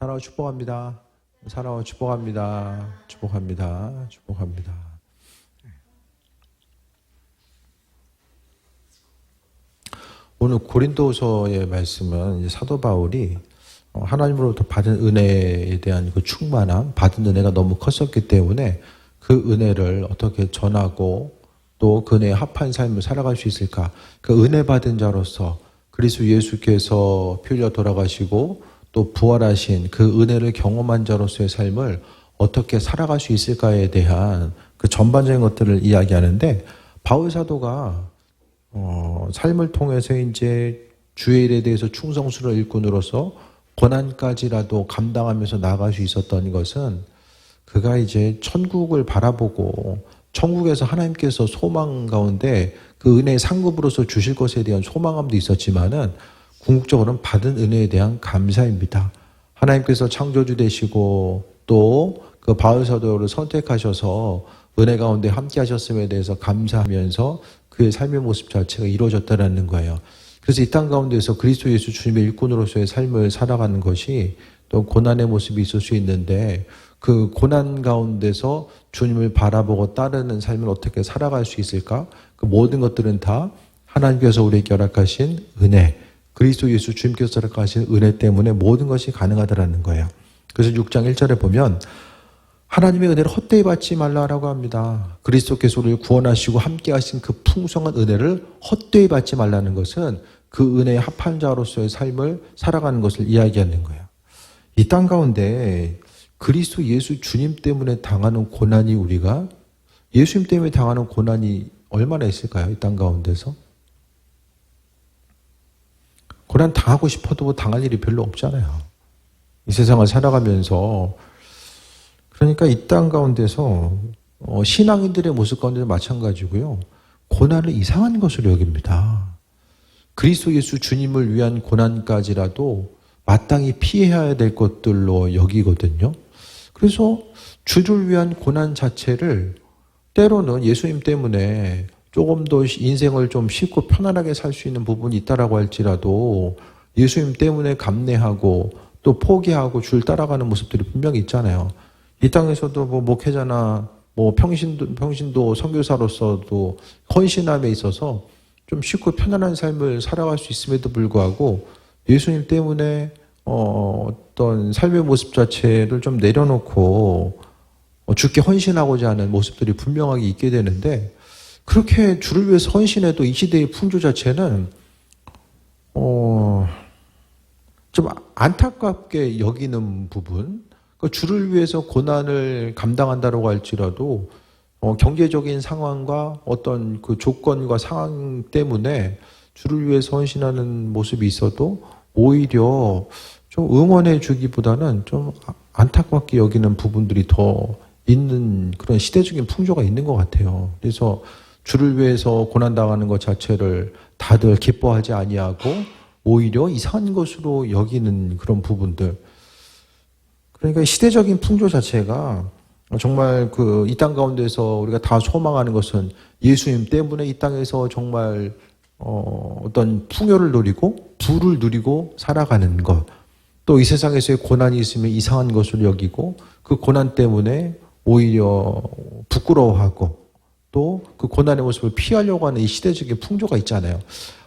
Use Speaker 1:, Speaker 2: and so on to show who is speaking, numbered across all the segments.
Speaker 1: 사랑하고 축복합니다. 사랑하고 축복합니다. 축복합니다. 축복합니다. 오늘 고린도서의 말씀은 이제 사도 바울이 하나님으로부터 받은 은혜에 대한 그 충만함, 받은 은혜가 너무 컸었기 때문에 그 은혜를 어떻게 전하고 또 그 은혜에 합한 삶을 살아갈 수 있을까? 그 은혜 받은 자로서 그리스도 예수께서 피 흘려 돌아가시고 또 부활하신 그 은혜를 경험한 자로서의 삶을 어떻게 살아갈 수 있을까에 대한 그 전반적인 것들을 이야기하는데, 바울 사도가 삶을 통해서 이제 주의 일에 대해서 충성스러운 일꾼으로서 고난까지라도 감당하면서 나아갈 수 있었던 것은, 그가 이제 천국을 바라보고 천국에서 하나님께서 소망 가운데 그 은혜의 상급으로서 주실 것에 대한 소망함도 있었지만은 궁극적으로는 받은 은혜에 대한 감사입니다. 하나님께서 창조주 되시고 또 그 바울 사도를 선택하셔서 은혜 가운데 함께 하셨음에 대해서 감사하면서 그의 삶의 모습 자체가 이루어졌다는 거예요. 그래서 이 땅 가운데서 그리스도 예수 주님의 일꾼으로서의 삶을 살아가는 것이 또 고난의 모습이 있을 수 있는데, 그 고난 가운데서 주님을 바라보고 따르는 삶을 어떻게 살아갈 수 있을까? 그 모든 것들은 다 하나님께서 우리에게 허락하신 은혜, 그리스도 예수 주님께서 허락하신 은혜 때문에 모든 것이 가능하다는 거예요. 그래서 6장 1절에 보면 하나님의 은혜를 헛되이 받지 말라라고 합니다. 그리스도께서 우리를 구원하시고 함께 하신 그 풍성한 은혜를 헛되이 받지 말라는 것은 그 은혜의 합한 자로서의 삶을 살아가는 것을 이야기하는 거예요. 이 땅 가운데 그리스도 예수 주님 때문에 당하는 고난이, 우리가 예수님 때문에 당하는 고난이 얼마나 있을까요? 이 땅 가운데서 고난 당하고 싶어도 당할 일이 별로 없잖아요. 이 세상을 살아가면서. 그러니까 이 땅 가운데서 신앙인들의 모습 가운데도 마찬가지고요. 고난을 이상한 것으로 여깁니다. 그리스도 예수 주님을 위한 고난까지라도 마땅히 피해야 될 것들로 여기거든요. 그래서 주를 위한 고난 자체를 때로는 예수님 때문에 조금 더 인생을 좀 쉽고 편안하게 살 수 있는 부분이 있다라고 할지라도 예수님 때문에 감내하고 또 포기하고 주를 따라가는 모습들이 분명히 있잖아요. 이 땅에서도 뭐 목회자나 뭐 평신도 선교사로서도 헌신함에 있어서 좀 쉽고 편안한 삶을 살아갈 수 있음에도 불구하고 예수님 때문에 어떤 삶의 모습 자체를 좀 내려놓고 주께 헌신하고자 하는 모습들이 분명하게 있게 되는데, 그렇게 주를 위해서 헌신해도 이 시대의 풍조 자체는 좀 안타깝게 여기는 부분, 주를 위해서 고난을 감당한다고 할지라도 경제적인 상황과 어떤 그 조건과 상황 때문에 주를 위해서 헌신하는 모습이 있어도 오히려 좀 응원해 주기보다는 좀 안타깝게 여기는 부분들이 더 있는 그런 시대적인 풍조가 있는 것 같아요. 그래서 주를 위해서 고난당하는 것 자체를 다들 기뻐하지 아니하고 오히려 이상한 것으로 여기는 그런 부분들. 그러니까 시대적인 풍조 자체가 정말 그 이 땅 가운데서 우리가 다 소망하는 것은 예수님 때문에 이 땅에서 정말 어떤 풍요를 누리고 부를 누리고 살아가는 것, 또 이 세상에서의 고난이 있으면 이상한 것으로 여기고 그 고난 때문에 오히려 부끄러워하고 또 그 고난의 모습을 피하려고 하는 이 시대적인 풍조가 있잖아요.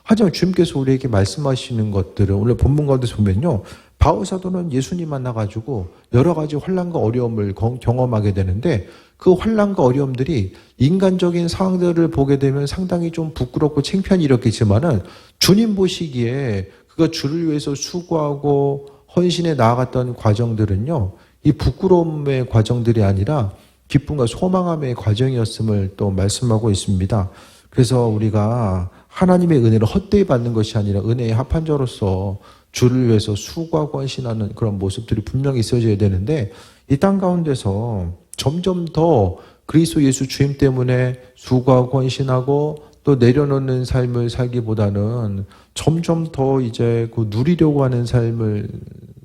Speaker 1: 하지만 주님께서 우리에게 말씀하시는 것들은 오늘 본문 가운데서 보면요, 바울 사도는 예수님 만나가지고 여러 가지 환난과 어려움을 경험하게 되는데, 그 환난과 어려움들이 인간적인 상황들을 보게 되면 상당히 좀 부끄럽고 창피한 일이었겠지만은 주님 보시기에 그가 주를 위해서 수고하고 헌신에 나아갔던 과정들은요, 이 부끄러움의 과정들이 아니라 기쁨과 소망함의 과정이었음을 또 말씀하고 있습니다. 그래서 우리가 하나님의 은혜를 헛되이 받는 것이 아니라 은혜의 합한 자로서 주를 위해서 수고하고 헌신하는 그런 모습들이 분명히 있어져야 되는데, 이 땅 가운데서 점점 더 그리스도 예수 주님 때문에 수고하고 헌신하고 또 내려놓는 삶을 살기보다는 점점 더 이제 그 누리려고 하는 삶을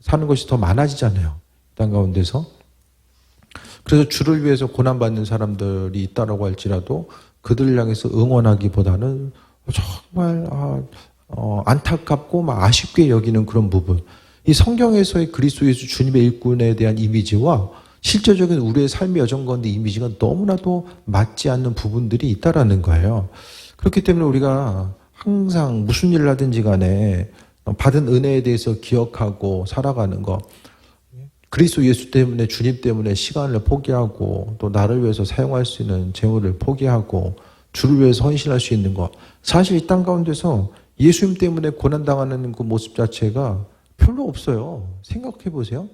Speaker 1: 사는 것이 더 많아지잖아요. 이 땅 가운데서. 그래서 주를 위해서 고난받는 사람들이 있다라고 할지라도 그들을 향해서 응원하기보다는 정말 안타깝고 막 아쉽게 여기는 그런 부분. 이 성경에서의 그리스도 예수 주님의 일꾼에 대한 이미지와 실제적인 우리의 삶의 여정 가운데 이미지가 너무나도 맞지 않는 부분들이 있다라는 거예요. 그렇기 때문에 우리가 항상 무슨 일을 하든지 간에 받은 은혜에 대해서 기억하고 살아가는 것, 그리스도 예수 때문에, 주님 때문에 시간을 포기하고 또 나를 위해서 사용할 수 있는 재물을 포기하고 주를 위해서 헌신할 수 있는 것, 사실 이 땅 가운데서 예수님 때문에 고난당하는 그 모습 자체가 별로 없어요. 생각해 보세요.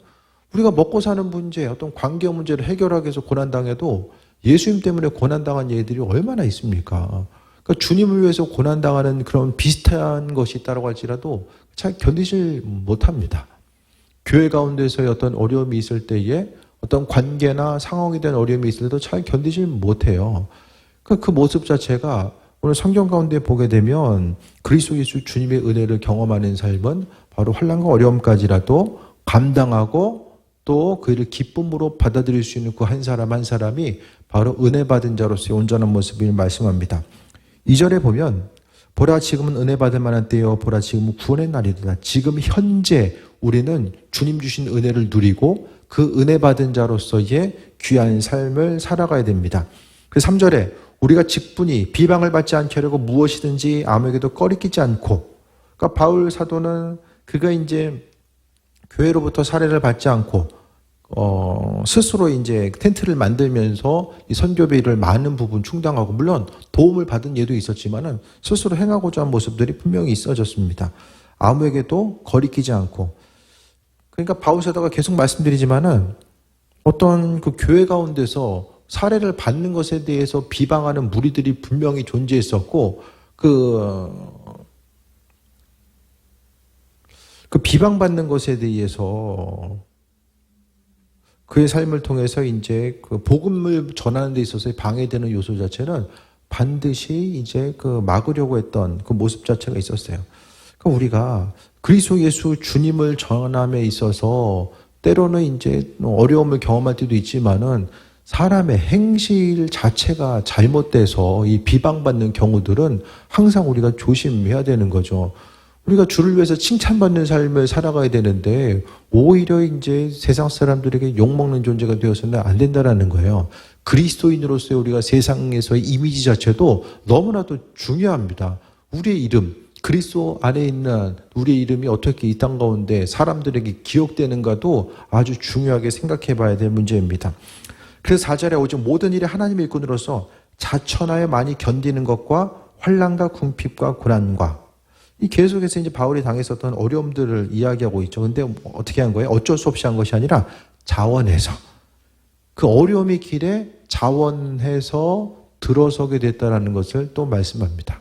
Speaker 1: 우리가 먹고 사는 문제, 어떤 관계 문제를 해결하기 위해서 고난당해도 예수님 때문에 고난당한 예들이 얼마나 있습니까? 그러니까 주님을 위해서 고난당하는 그런 비슷한 것이 있다고 할지라도 잘 견디질 못합니다. 교회 가운데서의 어떤 어려움이 있을 때에 어떤 관계나 상황에 대한 어려움이 있을 때도 잘 견디질 못해요. 그러니까 그 모습 자체가 오늘 성경 가운데 보게 되면 그리스도 예수 주님의 은혜를 경험하는 삶은 바로 환난과 어려움까지라도 감당하고 또 그 일을 기쁨으로 받아들일 수 있는 그 한 사람 한 사람이 바로 은혜 받은 자로서의 온전한 모습을 말씀합니다. 2절에 보면 보라 지금은 은혜 받을 만한 때요 보라 지금은 구원의 날이다. 지금 현재 우리는 주님 주신 은혜를 누리고 그 은혜 받은 자로서의 귀한 삶을 살아가야 됩니다. 그래서 3절에 우리가 직분히 비방을 받지 않게 하려고 무엇이든지 아무에게도 꺼리끼지 않고, 그러니까 바울 사도는 그가 이제 교회로부터 사례를 받지 않고 스스로 이제 텐트를 만들면서 이 선교배 일을 많은 부분 충당하고, 물론 도움을 받은 예도 있었지만은 스스로 행하고자 한 모습들이 분명히 있어졌습니다. 아무에게도 거리끼지 않고. 그러니까 바울 사도가 계속 말씀드리지만은 어떤 그 교회 가운데서 사례를 받는 것에 대해서 비방하는 무리들이 분명히 존재했었고, 그 비방받는 것에 대해서 그의 삶을 통해서 이제 그 복음을 전하는 데 있어서 방해되는 요소 자체는 반드시 이제 그 막으려고 했던 그 모습 자체가 있었어요. 그러니까 우리가 그리스도 예수 주님을 전함에 있어서 때로는 이제 어려움을 경험할 때도 있지만은 사람의 행실 자체가 잘못돼서 이 비방받는 경우들은 항상 우리가 조심해야 되는 거죠. 우리가 주를 위해서 칭찬받는 삶을 살아가야 되는데 오히려 이제 세상 사람들에게 욕먹는 존재가 되어서는 안 된다라는 거예요. 그리스도인으로서의 우리가 세상에서의 이미지 자체도 너무나도 중요합니다. 우리의 이름, 그리스도 안에 있는 우리의 이름이 어떻게 이 땅 가운데 사람들에게 기억되는가도 아주 중요하게 생각해 봐야 될 문제입니다. 그래서 4절에 오직 모든 일에 하나님의 일꾼으로서 자천하여 많이 견디는 것과 환난과 궁핍과 고난과, 이 계속해서 이제 바울이 당했었던 어려움들을 이야기하고 있죠. 근데 어떻게 한 거예요? 어쩔 수 없이 한 것이 아니라 자원해서, 그 어려움의 길에 자원해서 들어서게 됐다라는 것을 또 말씀합니다.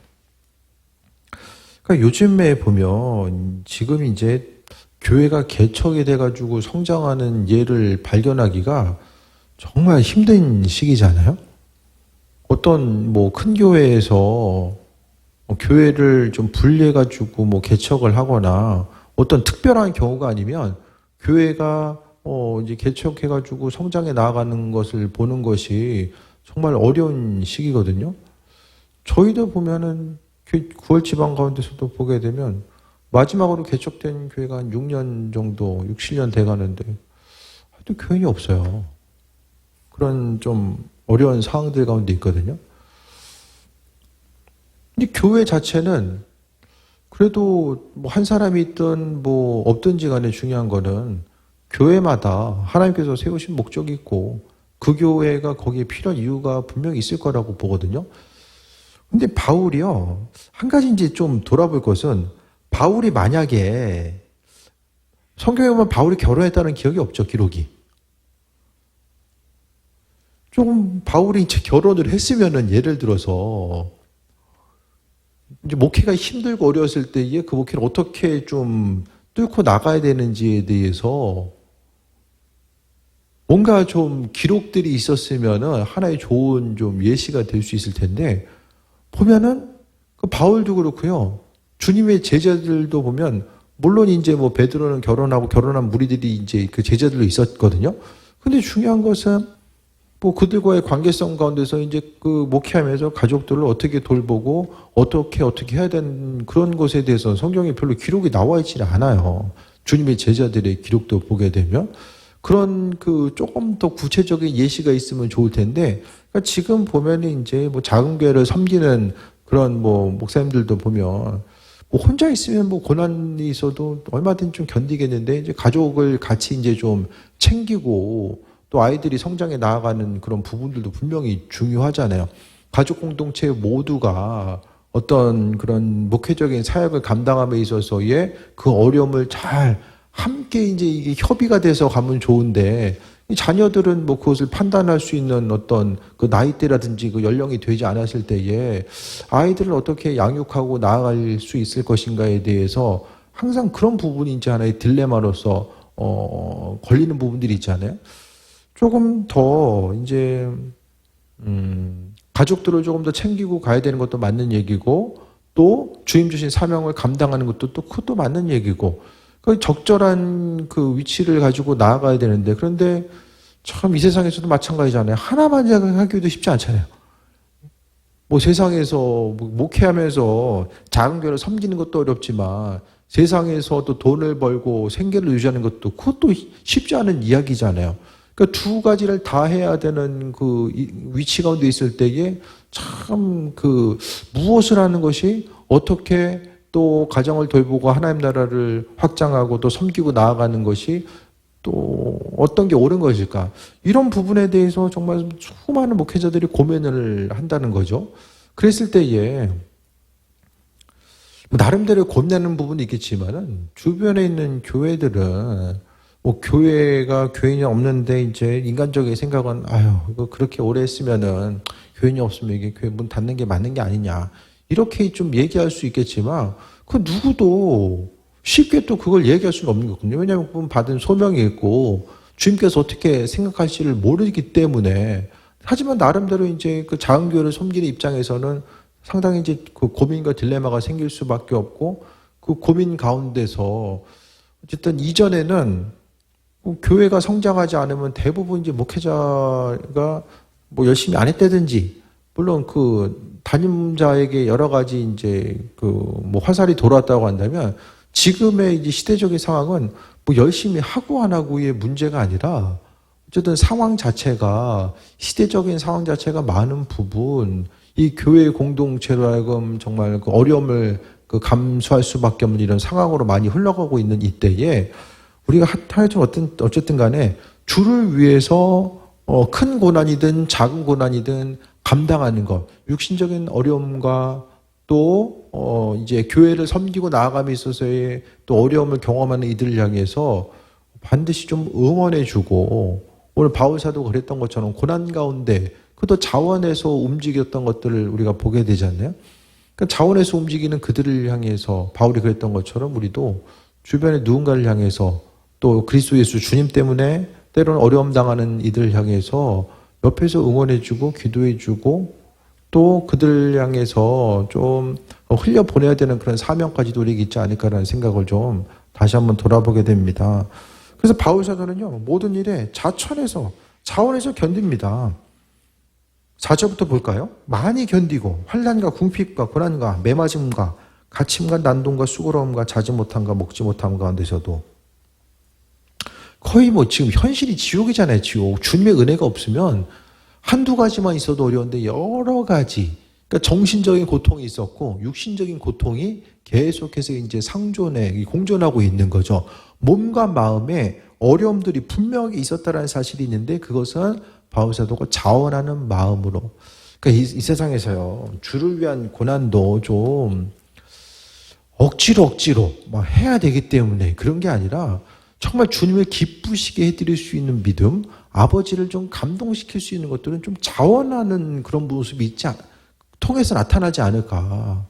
Speaker 1: 그러니까 요즘에 보면 지금 이제 교회가 개척이 돼가지고 성장하는 예를 발견하기가 정말 힘든 시기잖아요. 어떤 뭐 큰 교회에서 교회를 좀 분리해가지고 뭐 개척을 하거나 어떤 특별한 경우가 아니면 교회가 이제 개척해가지고 성장해 나아가는 것을 보는 것이 정말 어려운 시기거든요. 저희도 보면은 9월 지방 가운데서도 보게 되면 마지막으로 개척된 교회가 한 6년 정도, 6, 7년 돼 가는데 하여튼 교인이 없어요. 그런 좀 어려운 상황들 가운데 있거든요. 근데 교회 자체는 그래도 뭐 한 사람이 있든 뭐 없든지 간에 중요한 거는 교회마다 하나님께서 세우신 목적이 있고 그 교회가 거기에 필요한 이유가 분명히 있을 거라고 보거든요. 근데 바울이요, 한 가지 이제 좀 돌아볼 것은, 바울이 만약에 성경에 보면 바울이 결혼했다는 기억이 없죠, 기록이. 조금 바울이 이제 결혼을 했으면은 예를 들어서 이제 목회가 힘들고 어려웠을 때에 그 목회를 어떻게 좀 뚫고 나가야 되는지에 대해서 뭔가 좀 기록들이 있었으면은 하나의 좋은 좀 예시가 될 수 있을 텐데, 보면은 그 바울도 그렇고요. 주님의 제자들도 보면 물론 이제 뭐 베드로는 결혼하고 결혼한 무리들이 이제 그 제자들로 있었거든요. 근데 중요한 것은 뭐 그들과의 관계성 가운데서 이제 그 목회하면서 가족들을 어떻게 돌보고 어떻게 해야 되는 그런 것에 대해서 성경에 별로 기록이 나와 있지는 않아요. 주님의 제자들의 기록도 보게 되면 그런 그 조금 더 구체적인 예시가 있으면 좋을 텐데, 그러니까 지금 보면은 이제 뭐 작은 교회를 섬기는 그런 뭐 목사님들도 보면 뭐 혼자 있으면 뭐 고난이 있어도 얼마든지 좀 견디겠는데, 이제 가족을 같이 이제 좀 챙기고 또 아이들이 성장해 나아가는 그런 부분들도 분명히 중요하잖아요. 가족 공동체 모두가 어떤 그런 목회적인 사역을 감당함에 있어서의 그 어려움을 잘 함께 이제 이게 협의가 돼서 가면 좋은데, 이 자녀들은 뭐 그것을 판단할 수 있는 어떤 그 나이대라든지 그 연령이 되지 않았을 때에 아이들을 어떻게 양육하고 나아갈 수 있을 것인가에 대해서 항상 그런 부분이 이제 하나의 딜레마로서 걸리는 부분들이 있잖아요. 조금 더 이제 가족들을 조금 더 챙기고 가야 되는 것도 맞는 얘기고, 또 주님 주신 사명을 감당하는 것도 또 그것도 맞는 얘기고, 그 적절한 그 위치를 가지고 나아가야 되는데, 그런데 참 이 세상에서도 마찬가지잖아요. 하나만 하기도 쉽지 않잖아요. 뭐 세상에서 목회하면서 작은 교회를 섬기는 것도 어렵지만 세상에서 또 돈을 벌고 생계를 유지하는 것도 그것도 쉽지 않은 이야기잖아요. 그러니까 두 가지를 다 해야 되는 그 위치 가운데 있을 때에 참 그 무엇을 하는 것이, 어떻게 또 가정을 돌보고 하나님 나라를 확장하고 또 섬기고 나아가는 것이 또 어떤 게 옳은 것일까? 이런 부분에 대해서 정말 수많은 목회자들이 고민을 한다는 거죠. 그랬을 때에 나름대로 고민하는 부분이 있겠지만은 주변에 있는 교회들은 뭐 교회가 교인이 없는데 이제 인간적인 생각은 아유 이거 그렇게 오래 했으면은 교인이 없으면 이게 교회 문 닫는 게 맞는 게 아니냐, 이렇게 좀 얘기할 수 있겠지만 그 누구도 쉽게 또 그걸 얘기할 수는 없는 거거든요. 왜냐하면 그분 받은 소명이 있고 주님께서 어떻게 생각할지를 모르기 때문에. 하지만 나름대로 이제 그 작은 교회를 섬기는 입장에서는 상당히 이제 그 고민과 딜레마가 생길 수밖에 없고, 그 고민 가운데서 어쨌든 이전에는 교회가 성장하지 않으면 대부분 이제 목회자가 뭐 열심히 안 했다든지, 물론 그 담임자에게 여러 가지 이제 그 뭐 화살이 돌아왔다고 한다면, 지금의 이제 시대적인 상황은 뭐 열심히 하고 안 하고의 문제가 아니라 어쨌든 상황 자체가, 시대적인 상황 자체가 많은 부분 이 교회 공동체로 하여금 정말 그 어려움을 그 감수할 수밖에 없는 이런 상황으로 많이 흘러가고 있는 이때에 우리가 하여튼 어쨌든 간에 주를 위해서 큰 고난이든 작은 고난이든 감당하는 것, 육신적인 어려움과 또 이제 교회를 섬기고 나아감에 있어서의 또 어려움을 경험하는 이들을 향해서 반드시 좀 응원해주고, 오늘 바울 사도가 그랬던 것처럼 고난 가운데 그것도 자원에서 움직였던 것들을 우리가 보게 되잖아요. 그러니까 자원에서 움직이는 그들을 향해서 바울이 그랬던 것처럼 우리도 주변의 누군가를 향해서, 또 그리스도 예수 주님 때문에 때로는 어려움 당하는 이들을 향해서 옆에서 응원해주고 기도해주고, 또 그들 향해서 좀 흘려보내야 되는 그런 사명까지도 우리에게 있지 않을까라는 생각을 좀 다시 한번 돌아보게 됩니다. 그래서 바울 사도는요, 모든 일에 자원에서 견딥니다. 4절부터 볼까요? 많이 견디고 환난과 궁핍과 고난과 매맞음과 갇힘과 난동과 수고로움과 자지 못함과 먹지 못함 가운데서도, 거의 뭐 지금 현실이 지옥이잖아요. 지옥. 주님의 은혜가 없으면 한두 가지만 있어도 어려운데 여러 가지, 그러니까 정신적인 고통이 있었고 육신적인 고통이 계속해서 이제 상존해 공존하고 있는 거죠. 몸과 마음에 어려움들이 분명히 있었다라는 사실이 있는데, 그것은 바울 사도가 자원하는 마음으로, 그러니까 이 세상에서요, 주를 위한 고난도 좀 억지로 막 해야 되기 때문에 그런 게 아니라 정말 주님을 기쁘시게 해드릴 수 있는 믿음, 아버지를 좀 감동시킬 수 있는 것들은 좀 자원하는 그런 모습이 통해서 나타나지 않을까.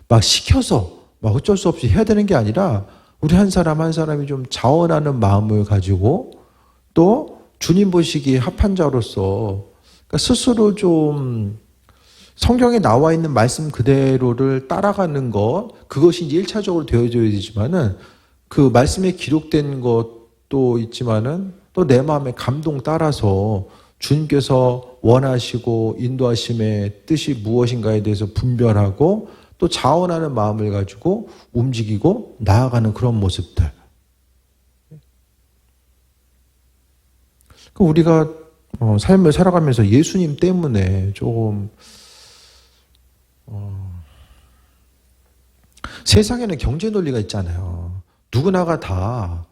Speaker 1: 막 시켜서 막 어쩔 수 없이 해야 되는 게 아니라 우리 한 사람 한 사람이 좀 자원하는 마음을 가지고, 또 주님 보시기에 합한 자로서 그러니까 스스로 좀 성경에 나와 있는 말씀 그대로를 따라가는 것, 그것이 이제 1차적으로 되어져야 되지만은, 그 말씀에 기록된 것도 있지만은 또 내 마음의 감동 따라서 주님께서 원하시고 인도하심의 뜻이 무엇인가에 대해서 분별하고 또 자원하는 마음을 가지고 움직이고 나아가는 그런 모습들. 우리가 삶을 살아가면서 예수님 때문에 조금 세상에는 경제 논리가 있잖아요. 누구나가 다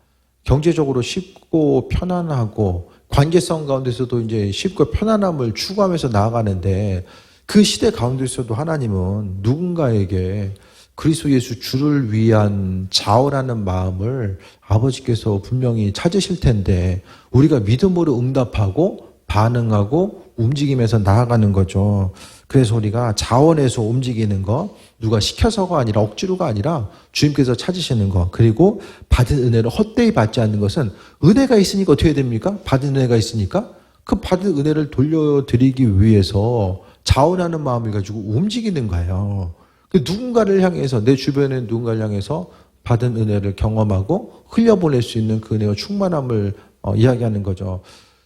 Speaker 1: 경제적으로 쉽고 편안하고 관계성 가운데서도 이제 쉽고 편안함을 추구하면서 나아가는데, 그 시대 가운데서도 하나님은 누군가에게 그리스도 예수 주를 위한 자원하는 마음을 아버지께서 분명히 찾으실 텐데, 우리가 믿음으로 응답하고 반응하고 움직이면서 나아가는 거죠. 그래서 우리가 자원해서 움직이는 거, 누가 시켜서가 아니라 억지로가 아니라 주님께서 찾으시는 거, 그리고 받은 은혜를 헛되이 받지 않는 것은, 은혜가 있으니까 어떻게 됩니까? 받은 은혜가 있으니까 그 받은 은혜를 돌려드리기 위해서 자원하는 마음을 가지고 움직이는 거예요. 누군가를 향해서, 내 주변에 누군가를 향해서 받은 은혜를 경험하고 흘려보낼 수 있는 그 은혜와 충만함을 이야기하는 거죠.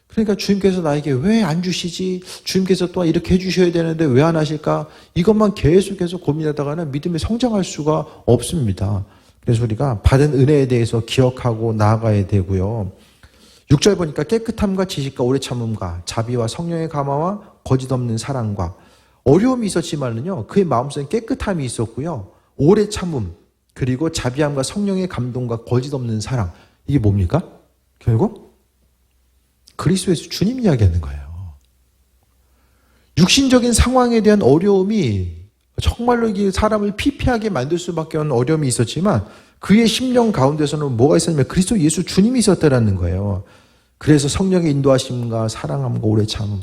Speaker 1: 그러니까 주님께서 나에게 왜 안 주시지? 주님께서 또한 이렇게 해주셔야 되는데 왜 안 하실까? 이것만 계속해서 고민하다가는 믿음이 성장할 수가 없습니다. 그래서 우리가 받은 은혜에 대해서 기억하고 나아가야 되고요. 6절 보니까 깨끗함과 지식과 오래 참음과 자비와 성령의 감화와 거짓 없는 사랑과, 어려움이 있었지만은요, 그의 마음속에 깨끗함이 있었고요, 오래 참음, 그리고 자비함과 성령의 감동과 거짓 없는 사랑. 이게 뭡니까? 결국 그리스도에서 주님 이야기하는 거예요. 육신적인 상황에 대한 어려움이 정말로 이게 사람을 피폐하게 만들 수밖에 없는 어려움이 있었지만, 그의 심령 가운데서는 뭐가 있었냐면 그리스도 예수 주님이 있었다라는 거예요. 그래서 성령의 인도하심과 사랑함과 오래 참음,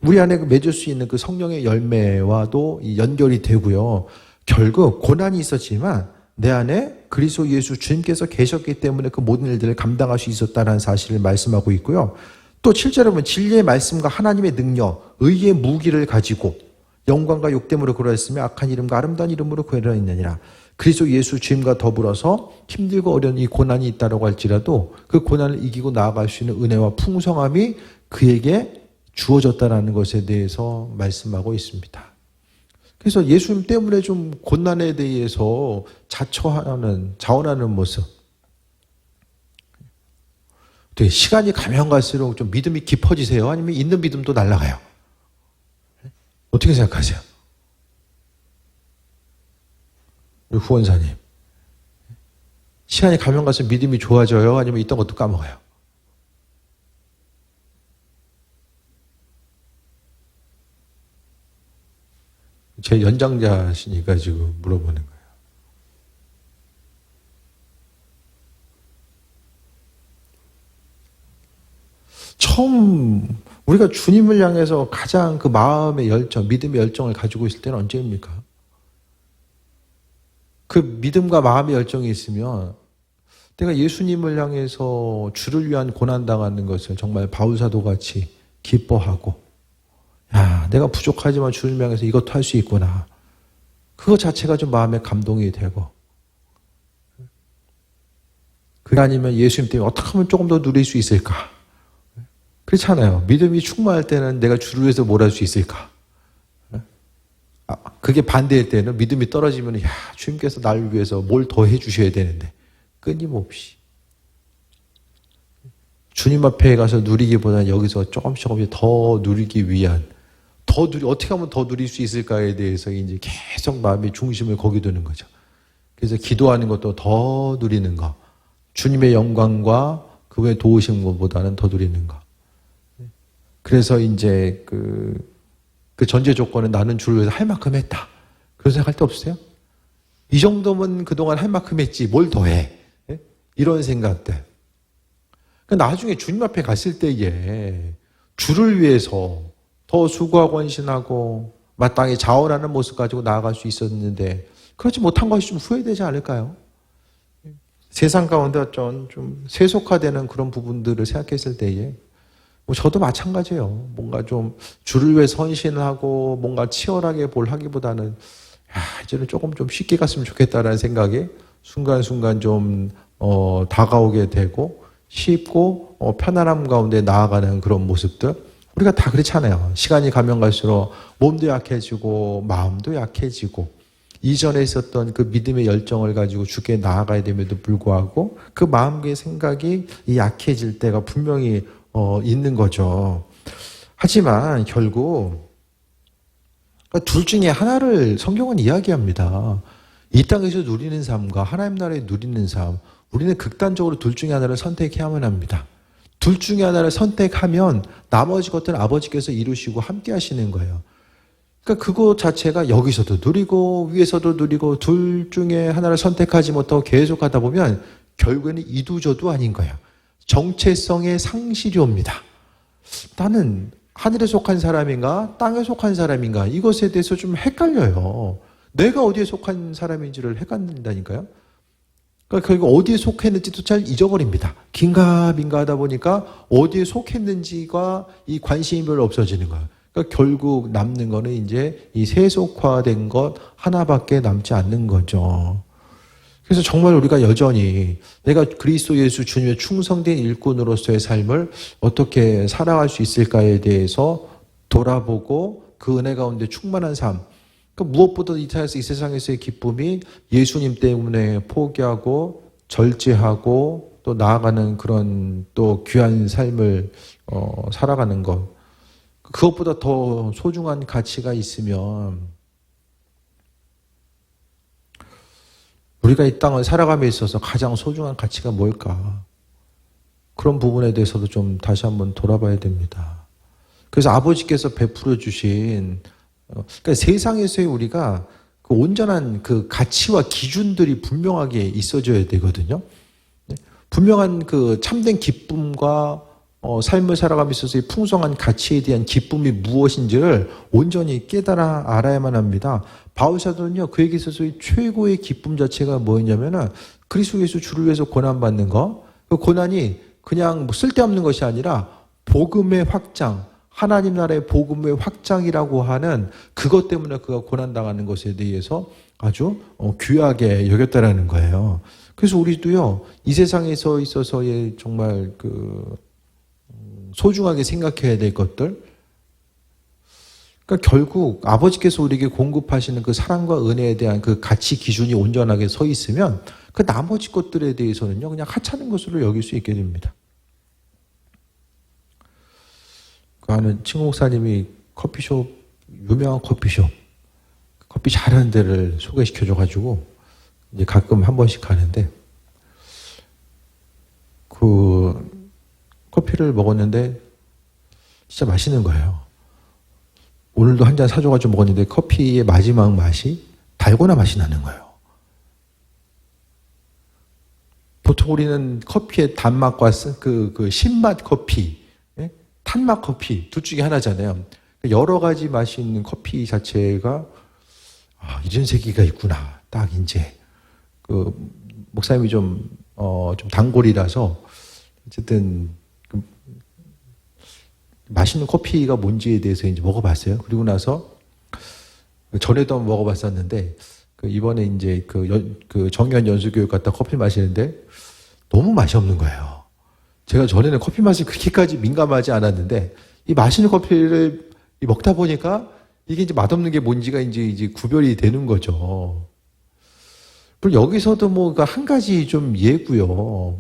Speaker 1: 우리 안에 맺을 수 있는 그 성령의 열매와도 연결이 되고요. 결국 고난이 있었지만 내 안에 그리스도 예수 주님께서 계셨기 때문에 그 모든 일들을 감당할 수 있었다는 사실을 말씀하고 있고요. 또 7절에 보면 진리의 말씀과 하나님의 능력, 의의 무기를 가지고 영광과 욕됨으로 그러했으며 악한 이름과 아름다운 이름으로 그러했느니라. 그리스도 예수 주님과 더불어서 힘들고 어려운 이 고난이 있다고 할지라도 그 고난을 이기고 나아갈 수 있는 은혜와 풍성함이 그에게 주어졌다는 것에 대해서 말씀하고 있습니다. 그래서 예수님 때문에 좀 고난에 대해서 자원하는 모습. 되게 시간이 가면 갈수록 좀 믿음이 깊어지세요? 아니면 있는 믿음도 날아가요? 어떻게 생각하세요? 우리 후원사님. 시간이 가면 갈수록 믿음이 좋아져요? 아니면 있던 것도 까먹어요? 제 연장자시니까 지금 물어보는 거예요. 처음 우리가 주님을 향해서 가장 그 마음의 열정, 믿음의 열정을 가지고 있을 때는 언제입니까? 그 믿음과 마음의 열정이 있으면 내가 예수님을 향해서 주를 위한 고난당하는 것을 정말 바울사도 같이 기뻐하고, 야, 내가 부족하지만 주님을 향해서 이것도 할 수 있구나. 그거 자체가 좀 마음에 감동이 되고, 그게 아니면 예수님 때문에 어떻게 하면 조금 더 누릴 수 있을까? 그렇잖아요. 믿음이 충만할 때는 내가 주를 위해서 뭘 할 수 있을까? 그게 반대일 때는 믿음이 떨어지면, 야, 주님께서 나를 위해서 뭘 더 해주셔야 되는데, 끊임없이. 주님 앞에 가서 누리기보다는 여기서 조금씩 더 누리기 위한, 어떻게 하면 더 누릴 수 있을까에 대해서 이제 계속 마음의 중심을 거기 두는 거죠. 그래서 기도하는 것도 더 누리는 거. 주님의 영광과 그분의 도우신 것보다는 더 누리는 거. 그래서 이제 그 전제 조건은 나는 주를 위해서 할 만큼 했다. 그런 생각할 때 없으세요? 이 정도면 그동안 할 만큼 했지, 뭘 더 해? 이런 생각들. 나중에 주님 앞에 갔을 때에 주를 위해서 더 수고하고 헌신하고 마땅히 자원하는 모습 가지고 나아갈 수 있었는데 그렇지 못한 것이 좀 후회되지 않을까요? 세상 가운데 좀 세속화되는 그런 부분들을 생각했을 때에 저도 마찬가지예요. 뭔가 좀 주를 위해서 헌신을 하고 뭔가 치열하게 뭘 하기보다는 이제는 조금 좀 쉽게 갔으면 좋겠다라는 생각이 순간순간 좀 다가오게 되고 쉽고 편안함 가운데 나아가는 그런 모습들. 우리가 다 그렇잖아요. 시간이 가면 갈수록 몸도 약해지고 마음도 약해지고 이전에 있었던 그 믿음의 열정을 가지고 주께 나아가야 됨에도 불구하고 그 마음의 생각이 약해질 때가 분명히 있는 거죠. 하지만 결국 둘 중에 하나를 성경은 이야기합니다. 이 땅에서 누리는 삶과 하나님 나라에 누리는 삶, 우리는 극단적으로 둘 중에 하나를 선택해야만 합니다. 둘 중에 하나를 선택하면 나머지 것들은 아버지께서 이루시고 함께 하시는 거예요. 그러니까 그거 자체가 여기서도 누리고 위에서도 누리고 둘 중에 하나를 선택하지 못하고 계속 하다 보면 결국에는 이두저두 아닌 거예요. 정체성의 상실이 옵니다. 나는 하늘에 속한 사람인가 땅에 속한 사람인가 이것에 대해서 좀 헷갈려요. 내가 어디에 속한 사람인지를 헷갈린다니까요. 그러니까 결국 어디에 속했는지도 잘 잊어버립니다. 긴가민가 하다 보니까 어디에 속했는지가 이 관심이 별로 없어지는 거예요. 그러니까 결국 남는 거는 이제 이 세속화된 것 하나밖에 남지 않는 거죠. 그래서 정말 우리가 여전히 내가 그리스도 예수 주님의 충성된 일꾼으로서의 삶을 어떻게 살아갈 수 있을까에 대해서 돌아보고 그 은혜 가운데 충만한 삶. 그러니까 무엇보다 이 세상에서의 기쁨이 예수님 때문에 포기하고 절제하고 또 나아가는 그런 또 귀한 삶을 살아가는 것. 그것보다 더 소중한 가치가 있으면 우리가 이 땅을 살아감에 있어서 가장 소중한 가치가 뭘까? 그런 부분에 대해서도 좀 다시 한번 돌아봐야 됩니다. 그래서 아버지께서 베풀어 주신 그러니까 세상에서의 우리가 그 온전한 그 가치와 기준들이 분명하게 있어져야 되거든요. 분명한 그 참된 기쁨과 삶을 살아가면서 있어서의 풍성한 가치에 대한 기쁨이 무엇인지를 온전히 깨달아 알아야만 합니다. 바울 사도는요, 그에게 있어서의 최고의 기쁨 자체가 뭐였냐면은 그리스도 예수 주를 위해서 고난받는 거. 그 고난이 그냥 뭐 쓸데없는 것이 아니라 복음의 확장, 하나님 나라의 복음의 확장이라고 하는 그것 때문에 그가 고난당하는 것에 대해서 아주 귀하게 여겼다라는 거예요. 그래서 우리도요, 이 세상에서 있어서의 정말 소중하게 생각해야 될 것들. 그러니까 결국 아버지께서 우리에게 공급하시는 그 사랑과 은혜에 대한 그 가치 기준이 온전하게 서 있으면 그 나머지 것들에 대해서는요, 그냥 하찮은 것으로 여길 수 있게 됩니다. 그 아는 친구 목사님이 커피숍, 유명한 커피숍, 커피 잘하는 데를 소개시켜줘가지고 이제 가끔 한 번씩 가는데 그 커피를 먹었는데 진짜 맛있는 거예요. 오늘도 한 잔 사줘가지고 먹었는데 커피의 마지막 맛이 달고나 맛이 나는 거예요. 보통 우리는 커피의 단맛과 그 신맛 커피, 탄맛 커피 둘 중에 하나잖아요. 여러 가지 맛이 있는 커피 자체가 이런 세계가 있구나. 딱 이제 그 목사님이 좀 단골이라서 어쨌든 맛있는 커피가 뭔지에 대해서 이제 먹어봤어요. 그리고 나서 전에도 한번 먹어봤었는데 이번에 이제 그 정년 연수교육 갔다 커피 마시는데 너무 맛이 없는 거예요. 제가 전에는 커피 맛이 그렇게까지 민감하지 않았는데 이 맛있는 커피를 먹다 보니까 이게 이제 맛없는 게 뭔지가 이제 구별이 되는 거죠. 그리고 여기서도 뭐 한 가지 좀 예고요.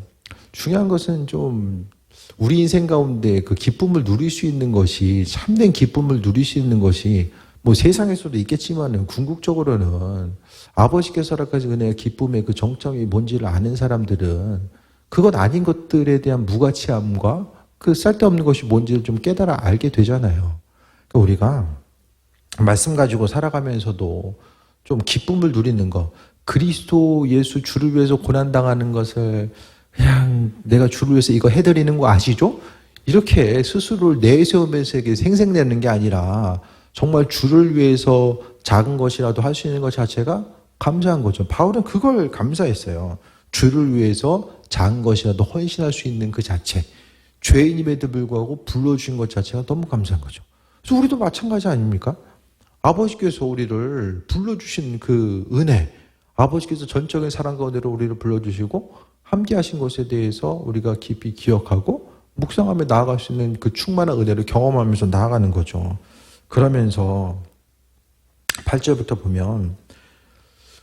Speaker 1: 중요한 것은 좀 우리 인생 가운데 그 기쁨을 누릴 수 있는 것이 참된 기쁨을 누릴 수 있는 것이 뭐 세상에서도 있겠지만은 궁극적으로는 아버지께서 허락하신 은혜의 기쁨의 그 정점이 뭔지를 아는 사람들은 그것 아닌 것들에 대한 무가치함과 그 쓸데없는 것이 뭔지를 좀 깨달아 알게 되잖아요. 그러니까 우리가 말씀 가지고 살아가면서도 좀 기쁨을 누리는 것, 그리스도 예수 주를 위해서 고난당하는 것을 그냥 내가 주를 위해서 이거 해드리는 거 아시죠? 이렇게 스스로를 내세우면서 생색내는 게 아니라 정말 주를 위해서 작은 것이라도 할 수 있는 것 자체가 감사한 거죠. 바울은 그걸 감사했어요. 주를 위해서 작은 것이라도 헌신할 수 있는 그 자체. 죄인임에도 불구하고 불러주신 것 자체가 너무 감사한 거죠. 그래서 우리도 마찬가지 아닙니까? 아버지께서 우리를 불러주신 그 은혜, 아버지께서 전적인 사랑 가운데로 우리를 불러주시고 함께 하신 것에 대해서 우리가 깊이 기억하고 묵상하며 나아갈 수 있는 그 충만한 은혜를 경험하면서 나아가는 거죠. 그러면서 8절부터 보면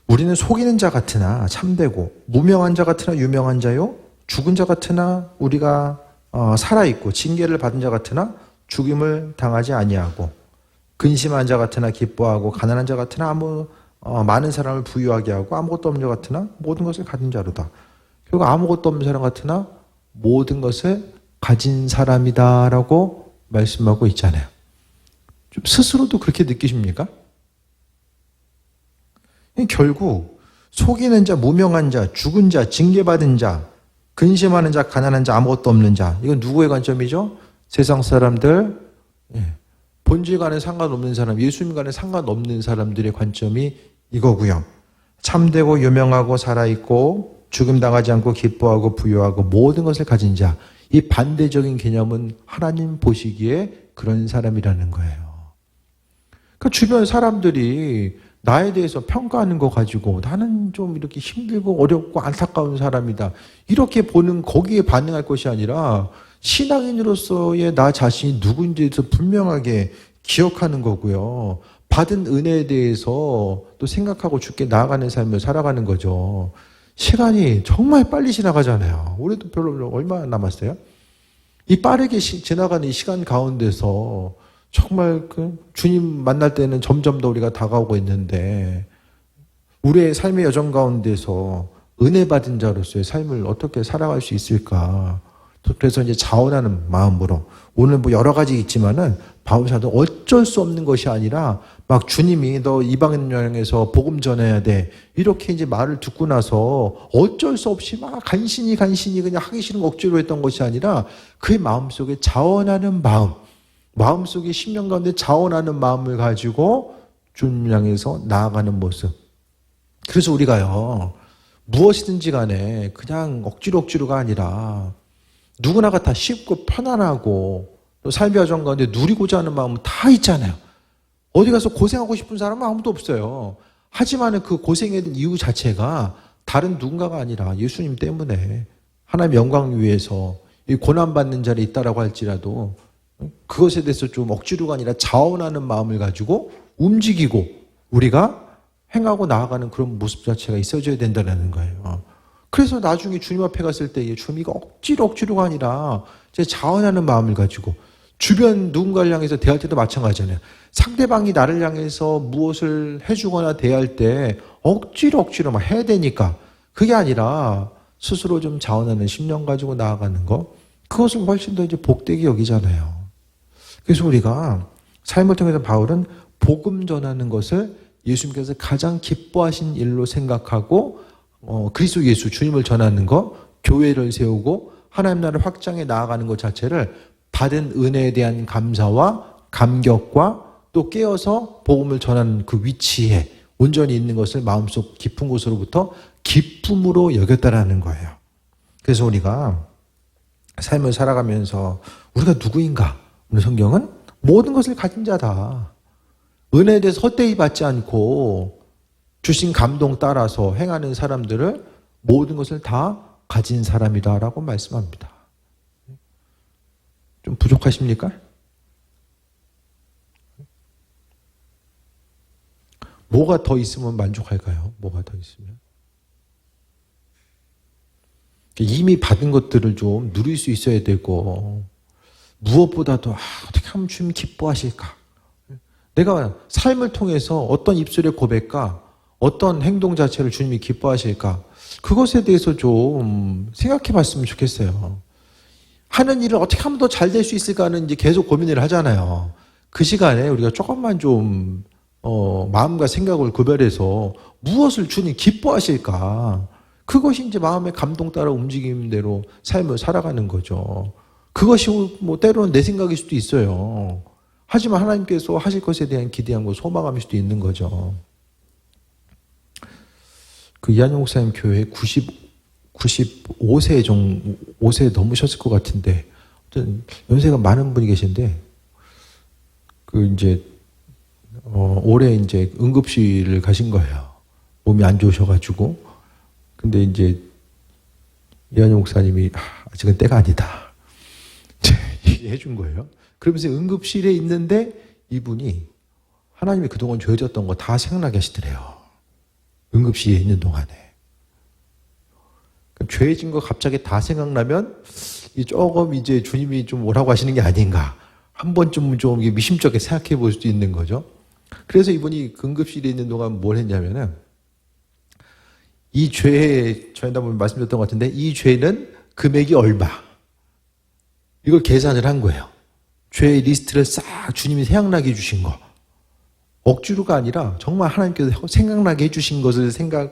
Speaker 1: 우리는 속이는 자 같으나 참되고 무명한 자 같으나 유명한 자요 죽은 자 같으나 우리가 살아있고 징계를 받은 자 같으나 죽임을 당하지 아니하고 근심한 자 같으나 기뻐하고 가난한 자 같으나 많은 사람을 부유하게 하고 아무것도 없는 자 같으나 모든 것을 가진 자로다. 결국 아무것도 없는 사람 같으나 모든 것을 가진 사람이다라고 말씀하고 있잖아요. 좀 스스로도 그렇게 느끼십니까? 결국 속이는 자, 무명한 자, 죽은 자, 징계받은 자, 근심하는 자, 가난한 자, 아무것도 없는 자. 이건 누구의 관점이죠? 세상 사람들, 본질과는 상관없는 사람, 예수님과는 상관없는 사람들의 관점이 이거고요. 참되고 유명하고 살아있고 죽임당하지 않고 기뻐하고 부유하고 모든 것을 가진 자. 이 반대적인 개념은 하나님 보시기에 그런 사람이라는 거예요. 그러니까 주변 사람들이 나에 대해서 평가하는 거 가지고 나는 좀 이렇게 힘들고 어렵고 안타까운 사람이다. 이렇게 보는 거기에 반응할 것이 아니라 신앙인으로서의 나 자신이 누구인지에 대해서 분명하게 기억하는 거고요. 받은 은혜에 대해서 또 생각하고 죽게 나아가는 삶을 살아가는 거죠. 시간이 정말 빨리 지나가잖아요. 올해도 별로 얼마 남았어요? 이 빠르게 지나가는 이 시간 가운데서 정말 주님 만날 때는 점점 더 우리가 다가오고 있는데 우리의 삶의 여정 가운데서 은혜 받은 자로서의 삶을 어떻게 살아갈 수 있을까? 그래서 이제 자원하는 마음으로 오늘 뭐 여러 가지 있지만은 바울사도 어쩔 수 없는 것이 아니라 막 주님이 너 이방 여행에서 복음 전해야 돼 이렇게 이제 말을 듣고 나서 어쩔 수 없이 막 간신히 그냥 하기 싫은 거 억지로 했던 것이 아니라 그의 마음속에 자원하는 마음속에 심령 가운데 자원하는 마음을 가지고 주님 향해서 나아가는 모습. 그래서 우리가요 무엇이든지 간에 그냥 억지로가 아니라 누구나가 다 쉽고 편안하고 또 삶의 여정 가운데 누리고자 하는 마음은 다 있잖아요. 어디 가서 고생하고 싶은 사람은 아무도 없어요. 하지만 그 고생의 이유 자체가 다른 누군가가 아니라 예수님 때문에 하나님의 영광 위해서 이 고난받는 자리에 있다라고 할지라도 그것에 대해서 좀 억지로가 아니라 자원하는 마음을 가지고 움직이고 우리가 행하고 나아가는 그런 모습 자체가 있어져야 된다는 거예요. 그래서 나중에 주님 앞에 갔을 때 주님이 억지로가 아니라 자원하는 마음을 가지고 주변 누군가를 향해서 대할 때도 마찬가지잖아요. 상대방이 나를 향해서 무엇을 해주거나 대할 때 억지로 막 해야 되니까 그게 아니라 스스로 좀 자원하는 심령 가지고 나아가는 거 그것을 훨씬 더 이제 복되게 여기잖아요. 그래서 우리가 삶을 통해서 바울은 복음 전하는 것을 예수님께서 가장 기뻐하신 일로 생각하고 그리스도 예수 주님을 전하는 것, 교회를 세우고 하나님 나라를 확장해 나아가는 것 자체를 받은 은혜에 대한 감사와 감격과 또 깨어서 복음을 전하는 그 위치에 온전히 있는 것을 마음속 깊은 곳으로부터 기쁨으로 여겼다라는 거예요. 그래서 우리가 삶을 살아가면서 우리가 누구인가? 오늘 성경은 모든 것을 가진 자다. 은혜에 대해서 헛되이 받지 않고 주신 감동 따라서 행하는 사람들을 모든 것을 다 가진 사람이다라고 말씀합니다. 좀 부족하십니까? 뭐가 더 있으면 만족할까요? 뭐가 더 있으면? 이미 받은 것들을 좀 누릴 수 있어야 되고 무엇보다도 어떻게 하면 주님 기뻐하실까? 내가 삶을 통해서 어떤 입술의 고백과 어떤 행동 자체를 주님이 기뻐하실까? 그것에 대해서 좀 생각해 봤으면 좋겠어요. 하는 일을 어떻게 하면 더 잘 될 수 있을까는 이제 계속 고민을 하잖아요. 그 시간에 우리가 조금만 좀 마음과 생각을 구별해서 무엇을 주님 기뻐하실까? 그것이 이제 마음의 감동 따라 움직임대로 삶을 살아가는 거죠. 그것이 뭐 때로는 내 생각일 수도 있어요. 하지만 하나님께서 하실 것에 대한 기대함과 소망함일 수도 있는 거죠. 그 이한영 목사님 교회 95세 5세 넘으셨을 것 같은데, 연세가 많은 분이 계신데, 올해 이제 응급실을 가신 거예요. 몸이 안 좋으셔가지고. 근데 이제 이한영 목사님이 아직은 때가 아니다. 얘기해준 거예요. 그러면서 응급실에 있는데 이분이 하나님이 그동안 죄졌던 거 다 생각나게 하시더래요. 응급실에 있는 동안에. 죄진 거 갑자기 다 생각나면 조금 이제 주님이 좀 오라고 하시는 게 아닌가. 한 번쯤 좀 미심쩍게 생각해 볼 수도 있는 거죠. 그래서 이분이 응급실에 있는 동안 뭘 했냐면은, 이 죄에, 저희도 한번 말씀드렸던 것 같은데, 이 죄는 금액이 얼마. 이걸 계산을 한 거예요. 죄의 리스트를 싹 주님이 생각나게 해주신 거. 억지로가 아니라 정말 하나님께서 생각나게 해주신 것을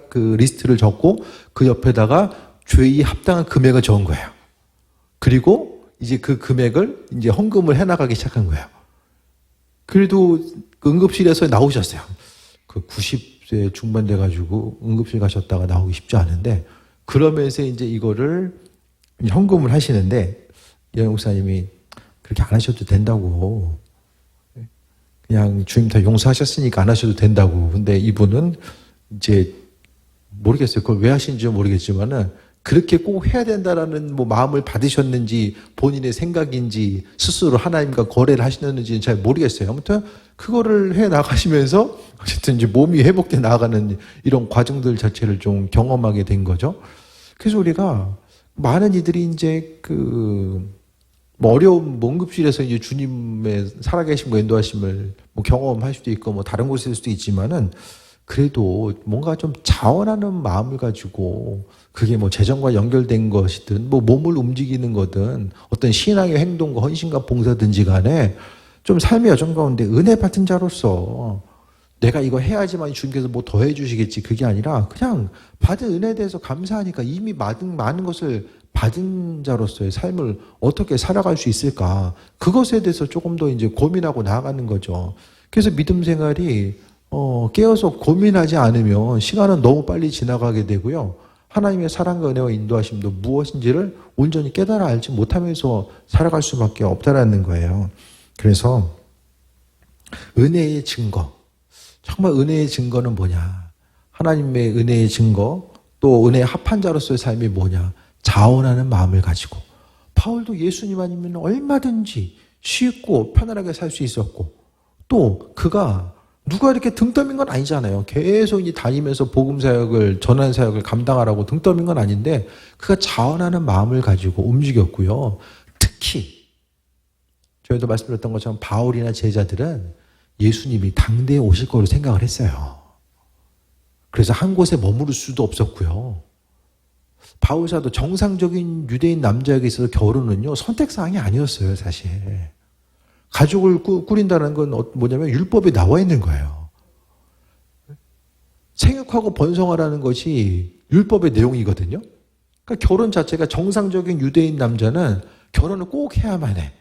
Speaker 1: 그 리스트를 적고 그 옆에다가 죄에 합당한 금액을 적은 거예요. 그리고 이제 그 금액을 이제 헌금을 해나가기 시작한 거예요. 그래도 그 응급실에서 나오셨어요. 그 90세 중반 돼가지고 응급실 가셨다가 나오기 쉽지 않은데, 그러면서 이제 이거를 헌금을 하시는데, 이 목사님이 그렇게 안 하셔도 된다고. 그냥 주님 다 용서하셨으니까 안 하셔도 된다고. 근데 이분은 이제 모르겠어요. 그걸 왜 하신지 모르겠지만은 그렇게 꼭 해야 된다라는 뭐 마음을 받으셨는지 본인의 생각인지 스스로 하나님과 거래를 하시는지는 잘 모르겠어요. 아무튼 그거를 해 나가시면서 어쨌든 이제 몸이 회복돼 나가는 이런 과정들 자체를 좀 경험하게 된 거죠. 그래서 우리가 많은 이들이 이제 뭐 어려운 응급실에서 이제 주님의 살아계신 인도하심을 뭐 경험할 수도 있고 뭐 다른 곳일 수도 있지만은 그래도 뭔가 좀 자원하는 마음을 가지고 그게 뭐 재정과 연결된 것이든 뭐 몸을 움직이는 거든 어떤 신앙의 행동과 헌신과 봉사든지 간에 좀 삶의 여정 가운데 은혜 받은 자로서 내가 이거 해야지만 주님께서 뭐 더 해주시겠지, 그게 아니라 그냥 받은 은혜에 대해서 감사하니까 이미 많은 것을 받은 자로서의 삶을 어떻게 살아갈 수 있을까, 그것에 대해서 조금 더 이제 고민하고 나아가는 거죠. 그래서 믿음 생활이 깨어서 고민하지 않으면 시간은 너무 빨리 지나가게 되고요. 하나님의 사랑과 은혜와 인도하심도 무엇인지를 온전히 깨달아 알지 못하면서 살아갈 수밖에 없다라는 거예요. 그래서 은혜의 증거, 정말 은혜의 증거는 뭐냐? 하나님의 은혜의 증거, 또 은혜의 합한 자로서의 삶이 뭐냐? 자원하는 마음을 가지고. 바울도 예수님 아니면 얼마든지 쉽고 편안하게 살 수 있었고, 또 그가 누가 이렇게 등 떠민 건 아니잖아요. 계속 이제 다니면서 복음 사역을, 전한 사역을 감당하라고 등 떠민 건 아닌데 그가 자원하는 마음을 가지고 움직였고요. 특히 저희도 말씀드렸던 것처럼 바울이나 제자들은 예수님이 당대에 오실 거로 생각을 했어요. 그래서 한 곳에 머무를 수도 없었고요. 바울 사도 정상적인 유대인 남자에게 있어서 결혼은요, 선택사항이 아니었어요, 사실. 가족을 꾸린다는 건 뭐냐면 율법에 나와 있는 거예요. 생육하고 번성하라는 것이 율법의 내용이거든요. 그러니까 결혼 자체가 정상적인 유대인 남자는 결혼을 꼭 해야만 해.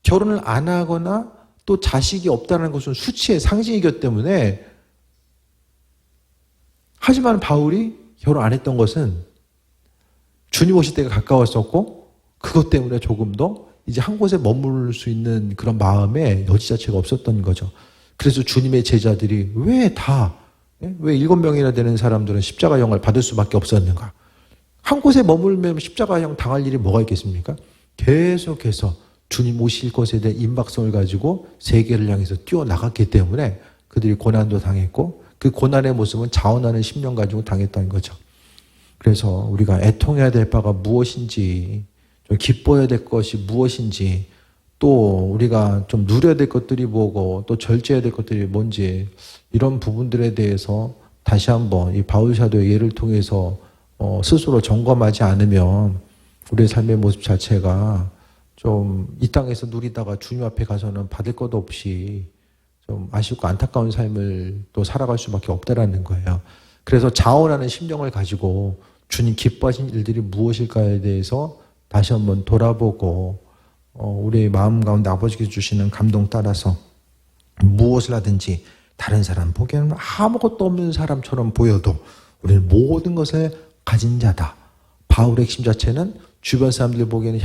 Speaker 1: 결혼을 안 하거나 또 자식이 없다는 것은 수치의 상징이기 때문에, 하지만 바울이 결혼 안 했던 것은 주님 오실 때가 가까웠었고 그것 때문에 조금 더 이제 한 곳에 머무를 수 있는 그런 마음의 여지 자체가 없었던 거죠. 그래서 주님의 제자들이 왜 7명이나 되는 사람들은 십자가형을 받을 수밖에 없었는가? 한 곳에 머물면 십자가형 당할 일이 뭐가 있겠습니까? 계속해서 주님 오실 것에 대한 임박성을 가지고 세계를 향해서 뛰어나갔기 때문에 그들이 고난도 당했고, 그 고난의 모습은 자원하는 심령 가지고 당했던 거죠. 그래서 우리가 애통해야 될 바가 무엇인지, 좀 기뻐해야 될 것이 무엇인지, 또 우리가 좀 누려야 될 것들이 뭐고, 또 절제해야 될 것들이 뭔지, 이런 부분들에 대해서 다시 한번 이 바울 사도의 예를 통해서 스스로 점검하지 않으면 우리의 삶의 모습 자체가 좀 이 땅에서 누리다가 주님 앞에 가서는 받을 것 없이 좀 아쉽고 안타까운 삶을 또 살아갈 수밖에 없다라는 거예요. 그래서 자원하는 심령을 가지고 주님 기뻐하신 일들이 무엇일까에 대해서 다시 한번 돌아보고 우리의 마음 가운데 아버지께서 주시는 감동 따라서 무엇을 하든지 다른 사람 보기에는 아무것도 없는 사람처럼 보여도 우리는 모든 것을 가진 자다. 바울의 핵심 자체는 주변 사람들 보기에는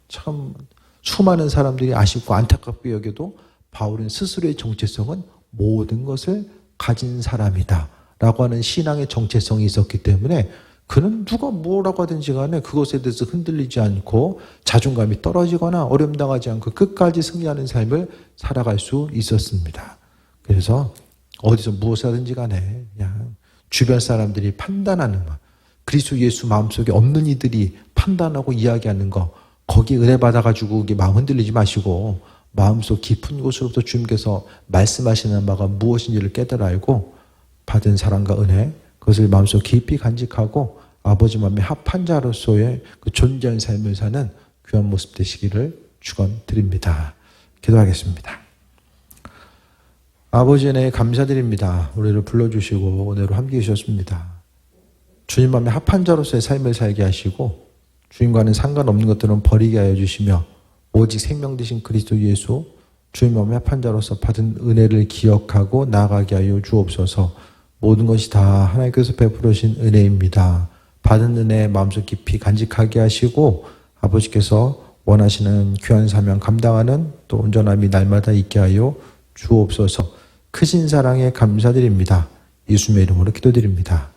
Speaker 1: 참 수많은 사람들이 아쉽고 안타깝게 여겨도 바울은 스스로의 정체성은 모든 것을 가진 사람이다 라고 하는 신앙의 정체성이 있었기 때문에 그는 누가 뭐라고 하든지 간에 그것에 대해서 흔들리지 않고 자존감이 떨어지거나 어려움당하지 않고 끝까지 승리하는 삶을 살아갈 수 있었습니다. 그래서 어디서 무엇을 하든지 간에 그냥 주변 사람들이 판단하는 것, 그리스도 예수 마음속에 없는 이들이 판단하고 이야기하는 것, 거기 은혜 받아가지고 마음 흔들리지 마시고 마음속 깊은 곳으로부터 주님께서 말씀하시는 바가 무엇인지를 깨달아 알고 받은 사랑과 은혜, 그것을 마음속 깊이 간직하고 아버지 마음에 합한 자로서의 그 존재한 삶을 사는 귀한 모습 되시기를 축원드립니다. 기도하겠습니다. 아버지 은혜에 감사드립니다. 우리를 불러주시고 은혜로 함께 해주셨습니다. 주님 마음에 합한 자로서의 삶을 살게 하시고 주님과는 상관없는 것들은 버리게 하여 주시며 오직 생명 되신 그리스도 예수 주님 마음에 합한 자로서 받은 은혜를 기억하고 나아가게 하여 주옵소서. 모든 것이 다 하나님께서 베풀어 주신 은혜입니다. 받은 은혜 마음속 깊이 간직하게 하시고 아버지께서 원하시는 귀한 사명 감당하는 또 온전함이 날마다 있게 하여 주옵소서. 크신 사랑에 감사드립니다. 예수님의 이름으로 기도드립니다.